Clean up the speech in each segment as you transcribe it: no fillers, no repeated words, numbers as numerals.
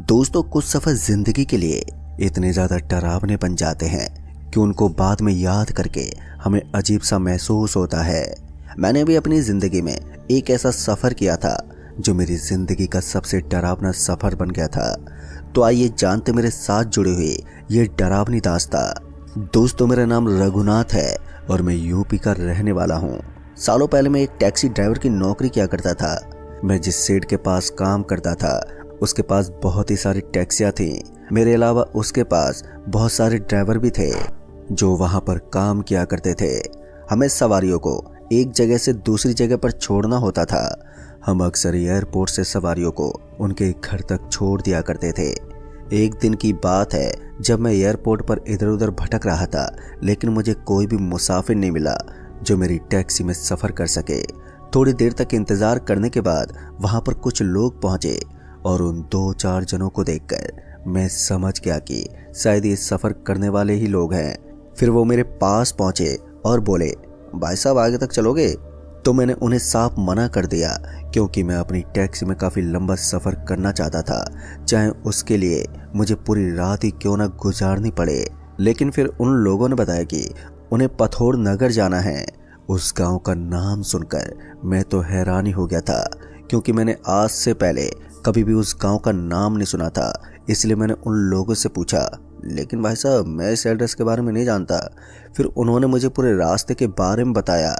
दोस्तों, कुछ सफर जिंदगी के लिए इतने ज्यादा डरावने बन जाते हैं कि उनको बाद में याद करके हमें अजीब सा महसूस होता है। मैंने भी अपनी जिंदगी में एक ऐसा सफर किया था जो मेरी जिंदगी का सबसे डरावना सफर बन गया था। तो आइए जानते मेरे साथ जुड़े हुए ये डरावनी दास्तां। दोस्तों, मेरा नाम रघुनाथ है और मैं यूपी का रहने वाला हूँ। सालों पहले मैं एक टैक्सी ड्राइवर की नौकरी किया करता था। मैं जिस सेठ के पास काम करता था उसके पास बहुत ही सारी टैक्सियां थी। मेरे अलावा उसके पास बहुत सारे ड्राइवर भी थे जो वहां पर काम किया करते थे। हमें सवारियों को एक जगह से दूसरी जगह पर छोड़ना होता था। हम अक्सर एयरपोर्ट से सवारियों को उनके घर तक छोड़ दिया करते थे। एक दिन की बात है जब मैं एयरपोर्ट पर इधर उधर भटक रहा था, लेकिन मुझे कोई भी मुसाफिर नहीं मिला जो मेरी टैक्सी में सफर कर सके। थोड़ी देर तक इंतजार करने के बाद वहां पर कुछ लोग पहुंचे और उन 2-4 जनों को देखकर मैं समझ गया कि शायद ये सफर करने वाले ही लोग हैं। फिर वो मेरे पास पहुंचे और बोले, भाई साहब आगे तक चलोगे? तो मैंने उन्हें साफ मना कर दिया क्योंकि मैं अपनी टैक्सी में काफी लंबा सफर करना चाहता था, चाहे उसके लिए मुझे पूरी रात ही क्यों ना गुजारनी पड़े। लेकिन फिर उन लोगों ने बताया कि उन्हें पथौर नगर जाना है। उस गांव का नाम सुनकर मैं तो हैरानी हो गया था क्योंकि मैंने आज से पहले कभी भी उस गांव का नाम नहीं सुना था। इसलिए मैंने उन लोगों से पूछा, लेकिन भाई साहब मैं इस एड्रेस के बारे में नहीं जानता। फिर उन्होंने मुझे पूरे रास्ते के बारे में बताया।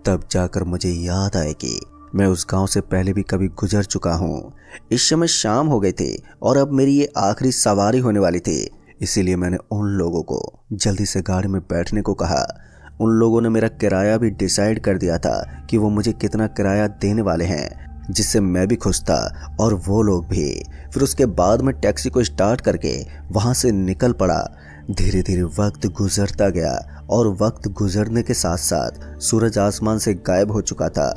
तब जाकर मुझे याद आया कि मैं उस गांव से पहले भी कभी गुजर चुका हूँ। इस समय शाम हो गई थी और अब मेरी ये आखिरी सवारी होने वाली थी। इसीलिए मैंने उन लोगों को जल्दी से गाड़ी में बैठने को कहा। उन लोगों ने मेरा किराया भी डिसाइड कर दिया था कि वो मुझे कितना किराया देने वाले हैं, जिससे मैं भी खुश था और वो लोग भी। फिर उसके बाद मैं टैक्सी को स्टार्ट करके वहां से निकल पड़ा। धीरे धीरे वक्त गुजरता गया और वक्त गुजरने के साथ साथ सूरज आसमान से गायब हो चुका था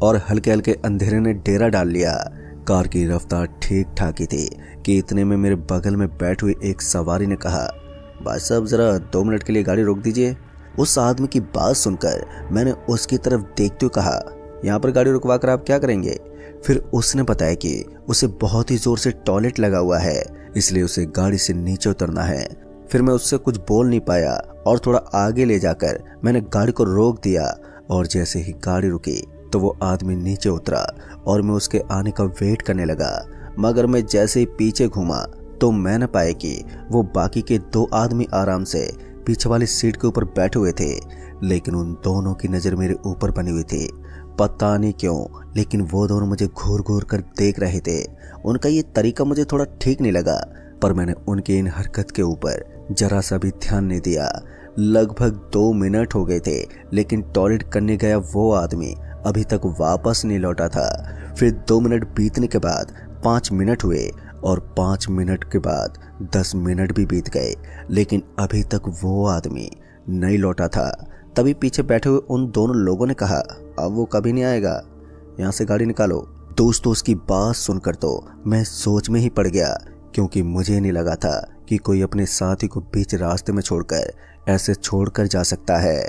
और हल्के हल्के अंधेरे ने डेरा डाल लिया। कार की रफ्तार ठीक ठाक ही थी कि इतने में मेरे बगल में बैठे हुए एक सवारी ने कहा, भाई साहब जरा 2 मिनट के लिए गाड़ी रोक दीजिए। उस आदमी की बात सुनकर मैंने उसकी तरफ देखते हुए कहा, यहाँ पर गाड़ी रुकवा कर आप क्या करेंगे? फिर उसने बताया कि उसे बहुत ही जोर से टॉयलेट लगा हुआ है, इसलिए उसे गाड़ी से नीचे उतरना है। फिर मैं उससे कुछ बोल नहीं पाया और थोड़ा आगे ले जाकर मैंने गाड़ी को रोक दिया और जैसे ही गाड़ी रुकी तो वो आदमी नीचे उतरा और मैं उसके आने का वेट करने लगा। मगर मैं जैसे ही पीछे घूमा तो मैंने पाया कि वो बाकी के 2 आदमी आराम से पीछे वाली सीट के ऊपर बैठे हुए थे, लेकिन उन दोनों की नजर मेरे ऊपर बनी हुई थी। पता नहीं क्यों, लेकिन वो दोनों मुझे घूर घूर कर देख रहे थे। उनका ये तरीका मुझे थोड़ा ठीक नहीं लगा, पर मैंने उनकी इन हरकत के ऊपर जरा सा भी ध्यान नहीं दिया। लगभग 2 मिनट हो गए थे, लेकिन टॉयलेट करने गया वो आदमी अभी तक वापस नहीं लौटा था। फिर 2 मिनट बीतने के बाद 5 मिनट हुए और 5 मिनट के बाद 10 मिनट भी बीत गए, लेकिन अभी तक वो आदमी नहीं लौटा था। तभी पीछे बैठे हुए उन दोनों लोगों ने कहा, अब वो कभी नहीं आएगा, यहाँ से गाड़ी निकालो। दोस्तों, उसकी बात सुनकर तो मैं सोच में ही पड़ गया क्योंकि मुझे नहीं लगा था कि कोई अपने साथी को बीच रास्ते में छोड़कर ऐसे छोड़कर जा सकता है।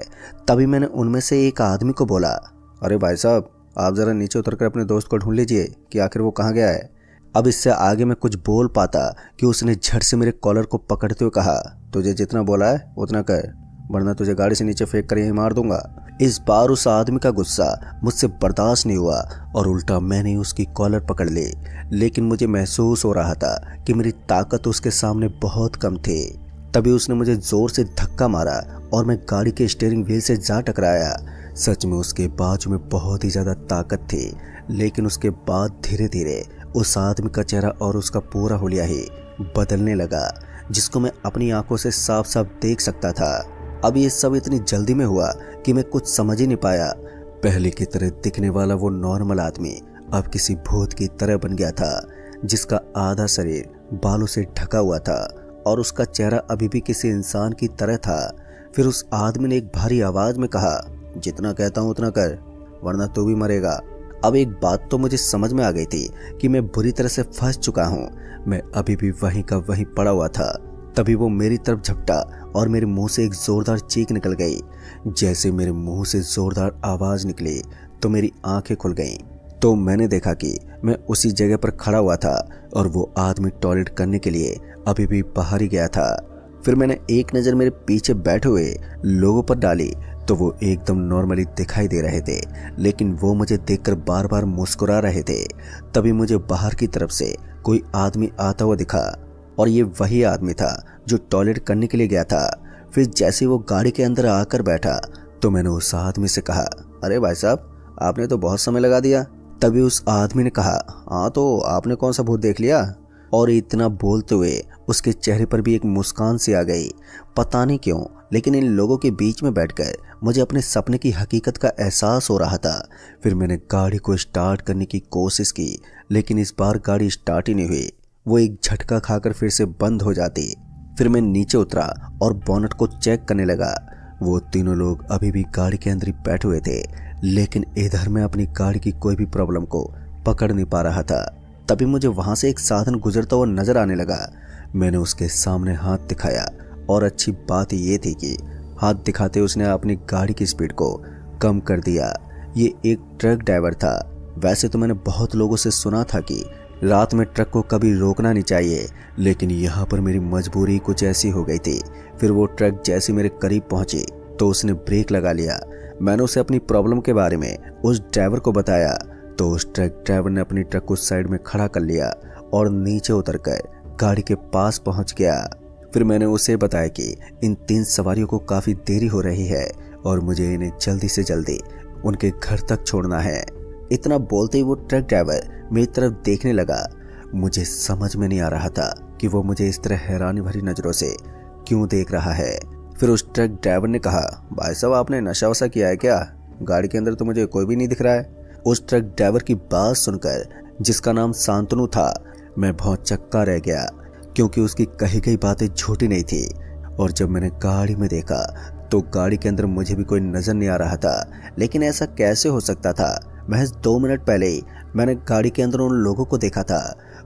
तभी मैंने उनमें से एक आदमी को बोला, अरे भाई साहब आप जरा नीचे उतरकर अपने दोस्त को ढूंढ लीजिए कि आखिर वो कहाँ गया है। अब इससे आगे मैं कुछ बोल पाता कि उसने झट से मेरे कॉलर को पकड़ते हुए कहा, तुझे जितना बोला है उतना कर, वरना तुझे गाड़ी से नीचे फेंक कर यहीं मार दूंगा। इस बार उस आदमी का गुस्सा मुझसे बर्दाश्त नहीं हुआ और उल्टा मैंने उसकी कॉलर पकड़ ली। लेकिन मुझे महसूस हो रहा था कि मेरी ताकत उसके सामने बहुत कम थी। तभी उसने मुझे जोर से धक्का मारा और मैं गाड़ी के स्टीयरिंग व्हील से जा टकराया। सच में उसके बाजू में बहुत ही ज्यादा ताकत थी, लेकिन उसके बाद धीरे धीरे उस आदमी का चेहरा और उसका पूरा हुलिया ही बदलने लगा, जिसको मैं अपनी आंखों से साफ साफ देख सकता था। अब ये सब इतनी जल्दी में हुआ कि मैं कुछ समझ ही नहीं पाया। पहले की तरह दिखने वाला वो नॉर्मल आदमी अब किसी भूत की तरह बन गया था, जिसका आधा शरीर बालों से ढका हुआ था और उसका चेहरा अभी भी किसी इंसान की तरह था। फिर उस आदमी ने एक भारी आवाज में कहा, जितना कहता हूँ उतना कर, वरना तू भी मरेगा। अब एक बात तो मुझे समझ में आ गई थी कि मैं बुरी तरह से फंस चुका हूँ। मैं अभी भी वहीं का वहीं पड़ा हुआ था। तभी वो मेरी तरफ झपटा और मेरे मुंह से एक जोरदार चीख निकल गई। जैसे मेरे मुंह से जोरदार आवाज निकली तो मेरी आंखें खुल गईं। तो मैंने देखा कि मैं उसी जगह पर खड़ा हुआ था और वो आदमी टॉयलेट करने के लिए अभी भी बाहर ही गया था। फिर मैंने एक नज़र मेरे पीछे बैठे हुए लोगों पर डाली तो वो एकदम नॉर्मली दिखाई दे रहे थे, लेकिन वो मुझे देखकर बार बार मुस्कुरा रहे थे। तभी मुझे बाहर की तरफ से कोई आदमी आता हुआ दिखा और ये वही आदमी था जो टॉयलेट करने के लिए गया था। फिर जैसे वो गाड़ी के अंदर आकर बैठा तो मैंने उस आदमी से कहा, अरे भाई साहब, आपने तो बहुत समय लगा दिया। तभी उस आदमी ने कहा, हाँ तो आपने कौन सा भूत देख लिया? और इतना बोलते हुए उसके चेहरे पर भी एक मुस्कान सी आ गई। पता नहीं क्यों, लेकिन इन लोगों के बीच में बैठकर मुझे अपने सपने की हकीकत का एहसास हो रहा था। फिर मैंने गाड़ी को स्टार्ट करने की कोशिश की, लेकिन इस बार गाड़ी स्टार्ट ही नहीं हुई। वो एक झटका खाकर फिर से बंद हो जाती। फिर मैं नीचे उतरा और बोनट को चेक करने लगा। वो तीनों लोग अभी भी गाड़ी के अंदर ही बैठे हुए थे, लेकिन इधर मैं अपनी गाड़ी की कोई भी प्रॉब्लम को पकड़ नहीं पा रहा था। तभी मुझे वहां से एक साधन गुजरता हुआ नजर आने लगा। मैंने उसके सामने हाथ दिखाया और अच्छी बात ये थी कि हाथ दिखाते उसने अपनी गाड़ी की स्पीड को कम कर दिया। ये एक ट्रक ड्राइवर था। वैसे तो मैंने बहुत लोगों से सुना था कि रात में ट्रक को कभी रोकना नहीं चाहिए, लेकिन यहाँ पर मेरी मजबूरी कुछ ऐसी हो गई थी। फिर वो ट्रक जैसे मेरे करीब पहुंची तो उसने ब्रेक लगा लिया। मैंने उसे अपनी प्रॉब्लम के बारे में उस ड्राइवर को बताया तो उस ट्रक ड्राइवर ने अपनी ट्रक को साइड में खड़ा कर लिया और नीचे उतरकर गाड़ी के पास पहुंच गया। फिर मैंने उसे बताया कि इन 3 सवारियों को काफी देरी हो रही है और मुझे इन्हें जल्दी से जल्दी उनके घर तक छोड़ना है। इतना बोलते ही वो ट्रक ड्राइवर मेरी तरफ देखने लगा। मुझे समझ में नहीं आ रहा था कि वो मुझे इस तरह हैरानी भरी नजरों से क्यों देख रहा है। फिर उस ट्रक ड्राइवर ने कहा, भाई साहब, आपने नशा वशा किया है क्या? गाड़ी के अंदर तो मुझे कोई भी नहीं दिख रहा है। उस ट्रक ड्राइवर की बात सुनकर, जिसका नाम शांतनु था, मैं बहुत चक्का रह गया, क्योंकि उसकी कही गई बातें झूठी नहीं थी। और जब मैंने गाड़ी में देखा तो गाड़ी के अंदर मुझे भी कोई नजर नहीं आ रहा था। लेकिन ऐसा कैसे हो सकता था? महज 2 मिनट पहले ही मैंने गाड़ी के अंदर उन लोगों को देखा था।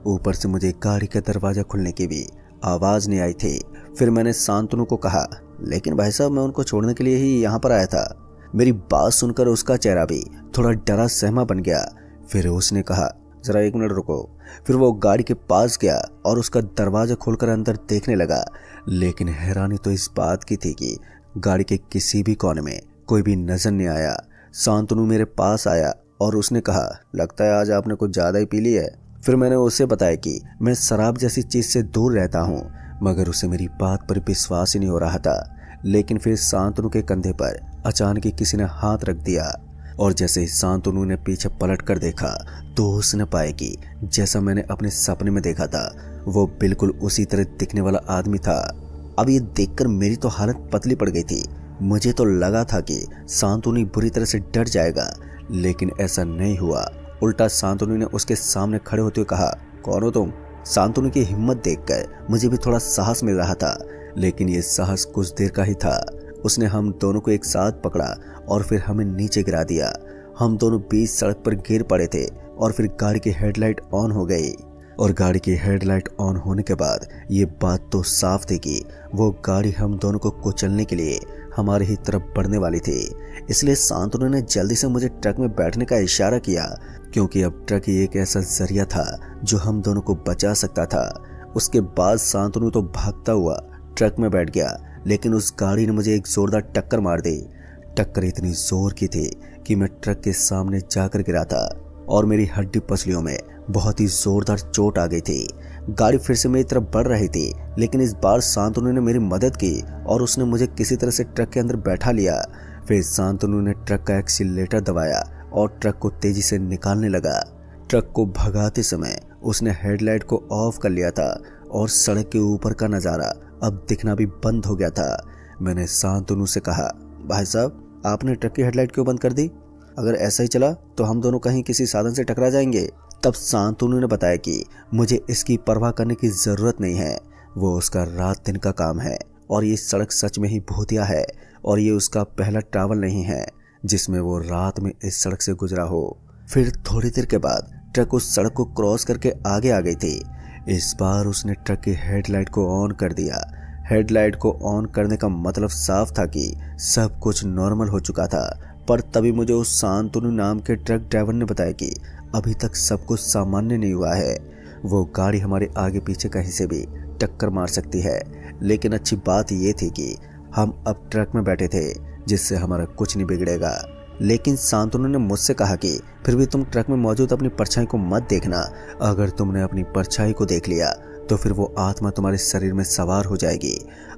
ऊपर से मुझे गाड़ी का दरवाजा खुलने की भी आवाज नहीं आई थी। फिर मैंने शांतनु को कहा, लेकिन भाई साहब, मैं उनको छोड़ने के लिए ही यहाँ पर आया था। मेरी बात सुनकर उसका चेहरा भी थोड़ा डरा सहमा बन गया। फिर उसने कहा, जरा 1 मिनट रुको। फिर वो गाड़ी के पास गया और उसका दरवाजा खोलकर अंदर देखने लगा। लेकिन हैरानी तो इस बात की थी कि गाड़ी के किसी भी कोने में कोई भी नजर नहीं आया। शांतनु मेरे पास आया और उसने कहा, लगता है आज आपने कुछ ज्यादा ही पी ली है। फिर मैंने उसे बताया कि मैं शराब जैसी चीज से दूर रहता हूँ, मगर उसे मेरी बात पर विश्वास ही नहीं हो रहा था। लेकिन फिर शांतनु के कंधे पर अचानक ही किसी ने हाथ रख दिया और जैसे ही शांतनु ने पीछे पलट कर देखा तो उसने पाया कि जैसा मैंने अपने सपने में देखा था, वो बिल्कुल उसी तरह दिखने वाला आदमी था। अब ये देखकर मेरी तो हालत पतली पड़ गई थी। मुझे तो लगा था कि शांतनु बुरी तरह से डर जाएगा, लेकिन ऐसा नहीं हुआ। उल्टा शांतनु ने उसके सामने खड़े होते हुए कहा, कौन हो तुम? शांतनु की हिम्मत देखकर मुझे भी थोड़ा साहस मिल रहा था, लेकिन ये साहस कुछ देर का ही था। उसने हम दोनों को एक साथ पकड़ा और फिर हमें नीचे गिरा दिया। हम दोनों बीच सड़क पर गिर पड़े थे और फिर गाड़ी की हेडलाइट ऑन हो गई। और गाड़ी की हेडलाइट ऑन होने के बाद ये बात तो साफ थी कि वो गाड़ी हम दोनों को कुचलने के लिए हमारे ही तरफ बढ़ने वाली थी। इसलिए शांतनु ने जल्दी से मुझे ट्रक में बैठने का इशारा किया, क्योंकि अब ट्रक ही एक ऐसा जरिया था जो हम दोनों को बचा सकता था। उसके बाद शांतनु तो भागता हुआ ट्रक में बैठ गया, लेकिन उस गाड़ी ने मुझे एक जोरदार टक्कर मार दी। टक्कर इतनी जोर की थी कि मैं ट्रक के सामने जाकर गिरा था और मेरी हड्डी पसलियों में बहुत ही जोरदार चोट आ गई थी। गाड़ी फिर से मेरी तरफ बढ़ रही थी, लेकिन इस बार शांतनु ने मेरी मदद की और उसने मुझे किसी तरह से ट्रक के अंदर बैठा लिया। फिर शांतनु ने ट्रक का एक्सीलरेटर दबाया और ट्रक को तेजी से निकालने लगा। ट्रक को भगाते समय उसने हेडलाइट को ऑफ कर लिया था और सड़क के ऊपर का नज़ारा अब दिखना भी बंद हो गया था। मैंने शांतनु से कहा, भाई साहब, आपने ट्रक की हेडलाइट क्यों बंद कर दी? अगर ऐसा ही चला तो हम दोनों कहीं किसी साधन से टकरा जाएंगे। तब शांतनु ने बताया कि मुझे इसकी परवाह करने की जरूरत नहीं है, वो उसका रात दिन का काम है और ये सड़क सच में ही भूतिया है और ये उसका पहला ट्रैवल नहीं है जिसमें वो रात में इस सड़क से गुजरा हो। फिर थोड़ी देर के बाद ट्रक उस सड़क को क्रॉस करके आगे आ गई थी। इस बार उसने ट्रक की हेडलाइट को ऑन कर दिया। हेडलाइट को ऑन करने का मतलब साफ था कि सब कुछ नॉर्मल हो चुका था। पर तभी मुझे उस शांतनु नाम के ट्रक ड्राइवर ने बताया कि अभी तक सब कुछ सामान्य नहीं हुआ है। वो गाड़ी हमारे आगे पीछे कहीं से भी टक्कर मार सकती है, लेकिन अच्छी बात ये थी कि हम अब ट्रक में बैठे थे, जिससे हमारा कुछ नहीं बिगड़ेगा। लेकिन शांतनु ने मुझसे कहा कि फिर भी तुम ट्रक में मौजूद अपनी परछाई को मत देखना। अगर तुमने अपनी परछाई को देख लिया तो फिर वो आत्मा तुम्हारे शरीर में सवार हो जाएगी।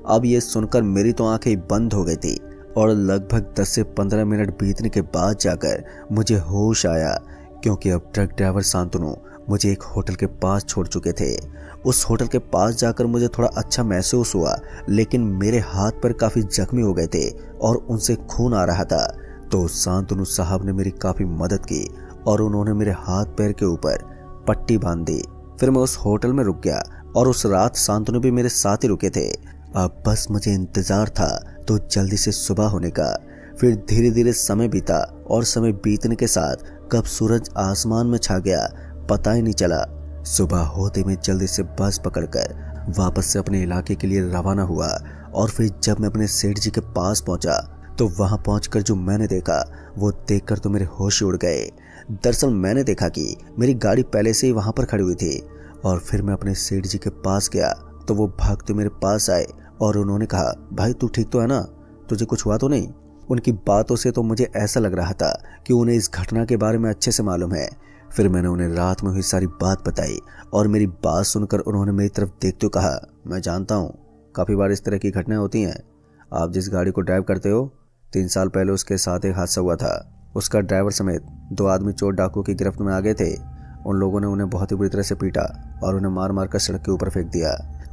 अब ये सुनकर मेरी तो आंखें बंद हो गई थी और लगभग 10 से 15 मिनट बीतने के बाद जाकर मुझे होश आया, क्योंकि अब ट्रक ड्राइवर शांतनु मुझे एक होटल के पास छोड़ चुके थे। उस होटल के पास जाकर मुझे थोड़ा अच्छा महसूस हुआ, लेकिन मेरे हाथ पर काफी जख्मी हो गए थे और उनसे खून आ रहा था। तो शांतनु साहब ने मेरी काफी मदद की और उन्होंने मेरे हाथ पैर के ऊपर पट्टी बांध दी। फिर मैं उस होटल में रुक गया और उस रात शांतनु भी मेरे साथ ही रुके थे। अब बस मुझे इंतजार था तो जल्दी से सुबह होने का। फिर धीरे धीरे समय बीता और समय बीतने के साथ कब सूरज आसमान में छा गया पता ही नहीं चला। सुबह होते मैं जल्दी से बस पकड़कर वापस से अपने इलाके के लिए रवाना हुआ। और फिर जब मैं अपने सेठ जी के पास पहुंचा तो वहां पहुंचकर जो मैंने देखा वो देखकर तो मेरे होश उड़ गए। दरअसल मैंने देखा कि मेरी गाड़ी पहले से ही वहां पर खड़ी हुई थी और फिर मैं अपने सेठ जी के पास गया तो वो भागते मेरे पास आए और उन्होंने कहा, भाई तू ठीक तो है ना, तुझे कुछ हुआ तो नहीं? उनकी बातों से तो मुझे ऐसा लग रहा था कि उन्हें इस घटना के बारे में अच्छे से मालूम है। फिर मैंने उन्हें रात में हुई सारी बात बताई और मेरी बात सुनकर उन्होंने मेरी तरफ देखते हुए कहा, मैं जानता हूँ काफ़ी बार इस तरह की घटनाएं होती हैं। आप जिस गाड़ी को ड्राइव करते हो 3 साल पहले उसके साथ एक हादसा हुआ था। उसका ड्राइवर समेत 2 आदमी चोर डाकू की गिरफ्त में आ गए थे। उन लोगों ने उन्हें बहुत ही बुरी तरह से पीटा और उन्हें मार मार कर सड़क के ऊपर फेंक दिया,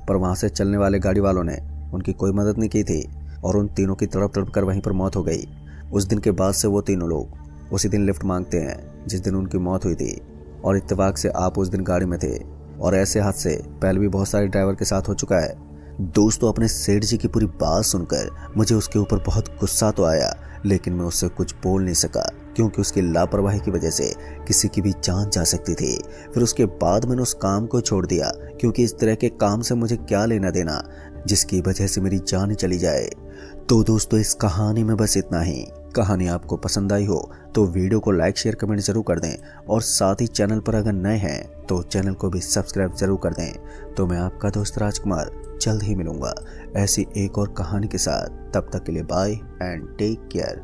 पर वहां से चलने वाले गाड़ी वालों ने उनकी कोई मदद नहीं की थी और उन तीनों की तड़प तड़प कर वहीं पर मौत हो गई। उस दिन के बाद से वो तीनों लोग उसी दिन लिफ्ट मांगते हैं जिस दिन उनकी मौत हुई थी, और इत्तेफाक से आप उस दिन गाड़ी में थे। और ऐसे हादसे पहले भी बहुत सारे ड्राइवर के साथ हो चुका है। दोस्तों, अपने सेठ जी की पूरी बात सुनकर मुझे उसके ऊपर बहुत गुस्सा तो आया, लेकिन मैं उससे कुछ बोल नहीं सका क्योंकि उसकी लापरवाही की वजह से किसी की भी जान जा सकती थी। फिर उसके बाद मैंने उस काम को छोड़ दिया क्योंकि इस तरह के काम से मुझे क्या लेना देना जिसकी वजह से मेरी जान ही चली जाए। तो दोस्तों, इस कहानी में बस इतना ही। कहानी आपको पसंद आई हो तो वीडियो को लाइक शेयर कमेंट जरूर कर दें और साथ ही चैनल पर अगर नए हैं तो चैनल को भी सब्सक्राइब जरूर कर दें। तो मैं आपका दोस्त राजकुमार जल्द ही मिलूंगा ऐसी एक और कहानी के साथ। तब तक के लिए बाय एंड टेक केयर।